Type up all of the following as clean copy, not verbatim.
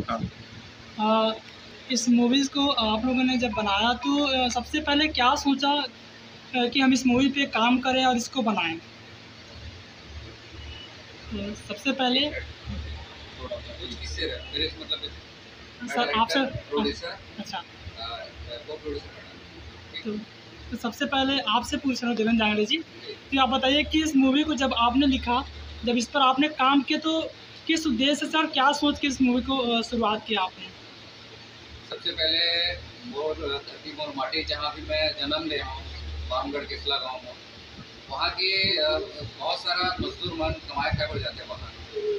हाँ। अ, इस मूवीज़ को आप लोगों ने जब बनाया तो सबसे पहले क्या सोचा कि हम इस मूवी पे काम करें और इसको बनाएँ? तो सबसे पहले कुछ किससे रहा मेरे मतलब सर आपसे प्रोड्यूसर अच्छा को प्रोड्यूसर बना। तो तो सबसे पहले आपसे पूछ रहा हूँ देवेंद्र जांगड़े जी, तो आप बताइए कि इस मूवी को जब आपने लिखा, जब इस पर आपने काम किया तो किस उद्देश्य से और क्या सोच के इस मूवी को शुरुआत किया आपने? सबसे पहले मोर धरती मोर माटी जहाँ भी मैं जन्म लिया हूँ, बामगढ़ किसला गाँव में, वहाँ के बहुत सारा मजदूर मन कमाए खाए बढ़ जाते हैं वहाँ।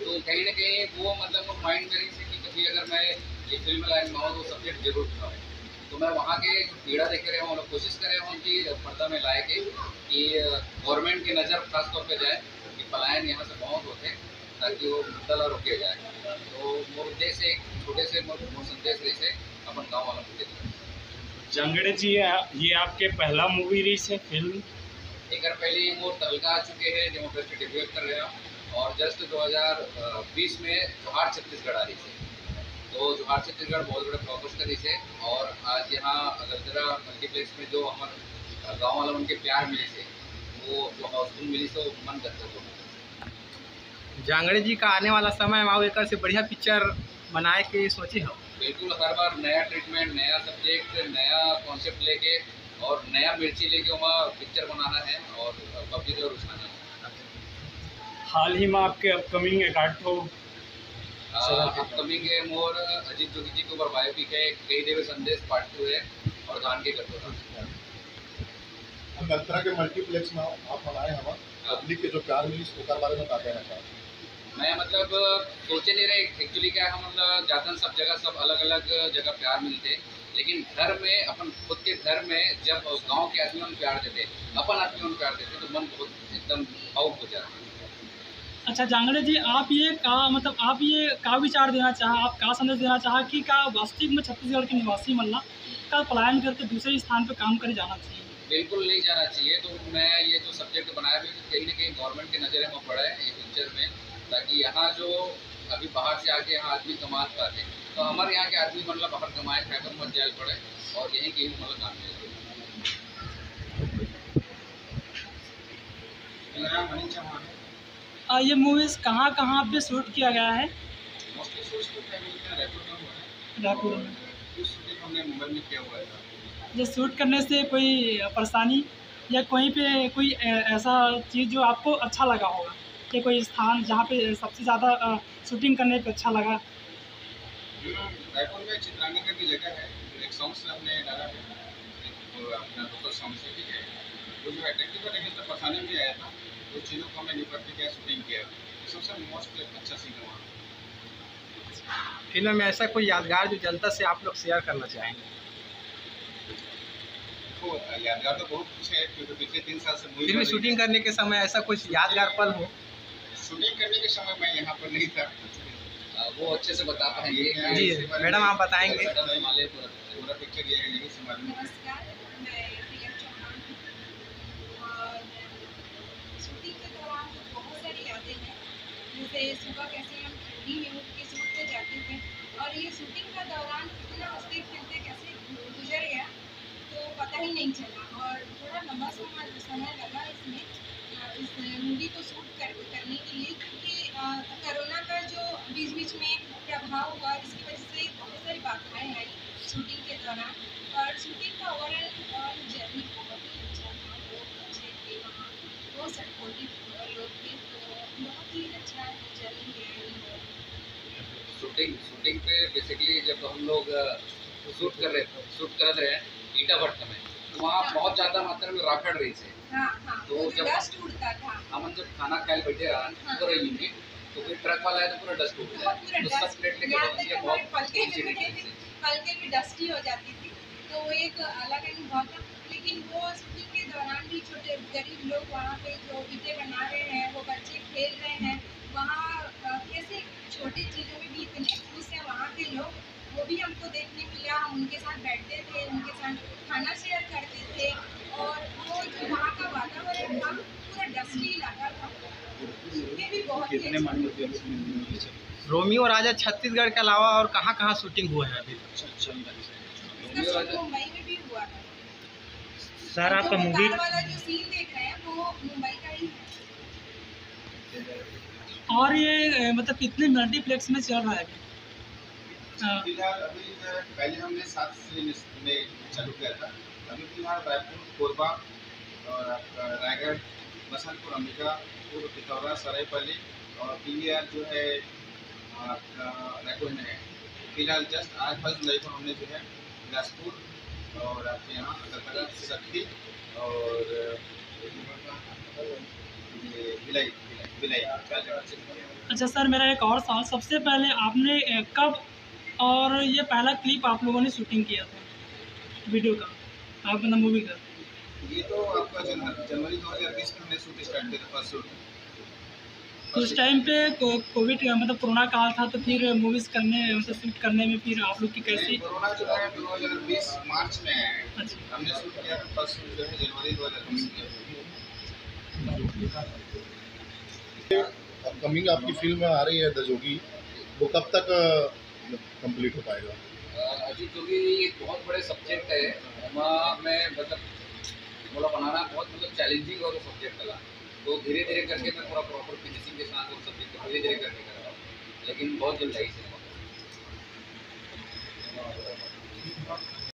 तो कहीं ना कहीं वो मतलब माइंड में रही से कि कभी अगर मैं ये फिल्म लाइन में आऊँ तो सब्जेक्ट जरूर उठाऊँ। तो मैं वहाँ के पीड़ा देखे रहे हूँ और कोशिश करे हूँ कि पर्दा में लाए के कि गवर्नमेंट की नज़र खासतौर पर जाए कि पलायन यहाँ से बहुत होते हैं ताकि वो मुद्दला रोके जाए। तो मोर उद्देश्य एक छोटे से मोर संदेश रही से अपन गाँव वालों को देते हैं। जांगड़े जी ये आपके पहला मूवी रीस है फिल्म? एक पहले मोर तहलका आ चुके हैं जो मैं डेब्यू कर रहे हैं और जस्ट 2020 में जोहार छत्तीसगढ़ आ रही थी। तो जोहार छत्तीसगढ़ बहुत बड़े ब्लॉकबस्टर से और आज यहाँ अगरतला मल्टीप्लेक्स में जो हमारे गाँव वालों उनके प्यार मिले थे वो जो हाउसफुल मिली तो मन करता है। जांगड़े जी का आने वाला समय में एक से बढ़िया पिक्चर बनाए के सोचे हो? बिल्कुल, हर बार नया ट्रीटमेंट, नया सब्जेक्ट, नया कॉन्सेप्ट लेके और नया मिर्ची लेके वहाँ पिक्चर बनाना है और पब्लिक को रुझाना है। हाल ही में आपके अपकमिंग एक आठ हो अपकमिंग है मोर अजीत जोगी जी के ऊपर बायोपिक है, कई देवे संदेश पार्ट 2 है और जान के कटोरा। अगरतला के मल्टीप्लेक्स में आप बनाए हवा पब्लिक के जो प्यार मिली उसके बारे में क्या कहना चाहते? मैं मतलब सोचे नहीं रहे एक्चुअली क्या हम मतलब जातन सब जगह सब अलग अलग जगह प्यार मिलते, लेकिन घर में अपन खुद के घर में जब गांव के आदमी उन प्यार देते, अपन आदमी उन प्यार देते तो मन बहुत एकदम भावुक हो जाता है। अच्छा जांगड़े जी, आप ये का विचार देना चाहा, आप का संदेश देना चाहा कि का वास्तविक में छत्तीसगढ़ के निवासी मल्ला का पलायन करके दूसरे स्थान पर काम करे जाना चाहिए? बिल्कुल नहीं जाना चाहिए। तो मैं ये जो सब्जेक्ट बनाया भी कहीं ना कहीं गवर्नमेंट के नज़र में पड़ा है ये पिक्चर में, ताकि यहाँ जो अभी बाहर से आके यहाँ आदमी कमा पाते तो हमारे यहाँ के आदमी मतलब बाहर कमाए खाए पर मत जाए पड़े और यहीं कहीं मतलब काम मिले। ये मूवीज़ कहाँ कहाँ पे शूट किया गया है? मोस्टली सोच रायपुर में। हमने मुंबई में किया हुआ था। जो शूट करने से कोई परेशानी या कहीं पे कोई ऐसा चीज़ जो आपको अच्छा लगा होगा, कि कोई स्थान जहाँ पे सबसे ज़्यादा शूटिंग करने पे अच्छा लगा? रायपुर में चित्रांगी का भी जगह है, एक सॉन्ग्स हमने डाला है तो अपना लोकल सॉन्ग से भी है वो जो अट्रैक्टिव है, लेकिन तब पसंद भी आया था तो चीज़ों को हमने निपट के शूटिंग किया। सबसे मोस्ट अच्छा सीन है वहाँ। फिल्म में ऐसा कोई यादगार जो जनता से आप लोग शेयर करना चाहेंगे? तो यादगार तो बहुत कुछ है क्योंकि पिछले 3 साल से फिल्म शूटिंग करने के समय ऐसा कुछ यादगार पल हो? शूटिंग करने के समय मैं यहाँ पर नहीं था, वो अच्छे से बता पाएंगे। जी मैडम आप बताएंगे। पूरा पिक्चर ये है यही समझ में। नमस्कार, मैं प्रिया चौहान और शूटिंग के दौरान तो बहुत सारी यादें हैं, जैसे सुबह कैसे हम ठंडी में उठ के शूट पे जाते थे और ये शूटिंग का दौरान कितना हंसते खेलते कैसे गुजर गया तो पता ही नहीं चला और थोड़ा लंबा समय लगा इसमें इस मूवी को शूट करने के लिए, क्योंकि कोरोना का जो बीच बीच में प्रभाव हुआ इसकी वजह से बहुत सारी बाधाएं आई शूटिंग के दौरान। और शूटिंग का ओवरऑल जर्नी बहुत ही अच्छा था, लोग अच्छे थे वहाँ, बहुत सपोर्टिव लोग थे, तो बहुत ही अच्छा जर्नी गया। शूटिंग पे बेसिकली जब हम लोग शूट कर रहे हैं ईटा भट्ट में, तो वहाँ बहुत ज़्यादा मात्रा में राखड़ रही थी। तो जब डस्ट उड़ता था, हम जब खाना खाए बैठे पूरा यूनिट तो कोई ट्रक वाला है तो पूरा डस्ट उड़ जाए, तो सब प्लेट लेके पलके भी डस्टी हो जाती थी, तो वो एक अलग अनुभव था। लेकिन वो शूटिंग के दौरान भी छोटे गरीब लोग वहाँ पे जो ईंटें बना रहे हैं, वो बच्चे खेल रहे हैं, वहाँ कैसे छोटी चीज़ों में भी इतने खुश हैं वहाँ के लोग, वो भी हमको देखने मिला। हम उनके साथ बैठते थे, उनके साथ खाना शेयर करते थे और वो जो वहाँ का वातावरण था पूरा डस्टी इलाका था, ये भी बहुत ही कितने महीने से मूवी चल रोमियो राजा छत्तीसगढ़ के अलावा और कहाँ कहाँ शूटिंग हुआ है अभी तक? चल रहा है? इसका शूट मुंबई में भी हुआ है। सर आपका जो मूवी कार वाला जो सीन देख रहे हैं वो मुंबई का ही है। और ये मतलब कितने मल्टीप्लेक्स में चल रहा है अभी? फिलहाल अभी पहले हमने 7 फिल्म में चालू किया था। अभी फिलहाल रायपुर, कोरबा और आपका रायगढ़, बसंतपुर, अंबिकापुर, पिथौरा, सरायपल्ली और PVR जो है आपका रायपुर में है। फिलहाल जस्ट आज 1 जुलाई को हमने जो है बिलासपुर और आपके यहाँ कलकत्ता, सक्ती और ये भिलाई 4 जगह से किया। अच्छा सर, मेरा एक और सवाल, सबसे पहले आपने कब और ये पहला क्लिप आप लोगों ने शूटिंग किया था वीडियो का, आप मतलब मूवी का? ये तो आपका जनवरी 2020 में हमने शूट स्टार्ट किया था, फर्स्ट शूट। तो उस टाइम पे कोविड मतलब कोरोना काल था, तो फिर मूवीज़ करने मतलब शूट करने में फिर आप लोग की कैसी? कोरोना जो है 2020 मार्च में है। अच्छा, हमने शूट किया था, फर्स्ट शूट जो है जनवरी 2020 में किया। अपकमिंग आपकी फिल्म आ रही है द जोगी, वो कब तक कंप्लीट हो पाएगा? अजीत जोगी एक बहुत बड़े सब्जेक्ट है, मैं मतलब बोला बनाना बहुत मतलब चैलेंजिंग और सब्जेक्ट लगा। तो धीरे धीरे करके मैं पूरा प्रॉपर फिनिशिंग के साथ वो सब्जेक्ट को धीरे धीरे करके कर रहा हूँ, लेकिन बहुत जल्द आई से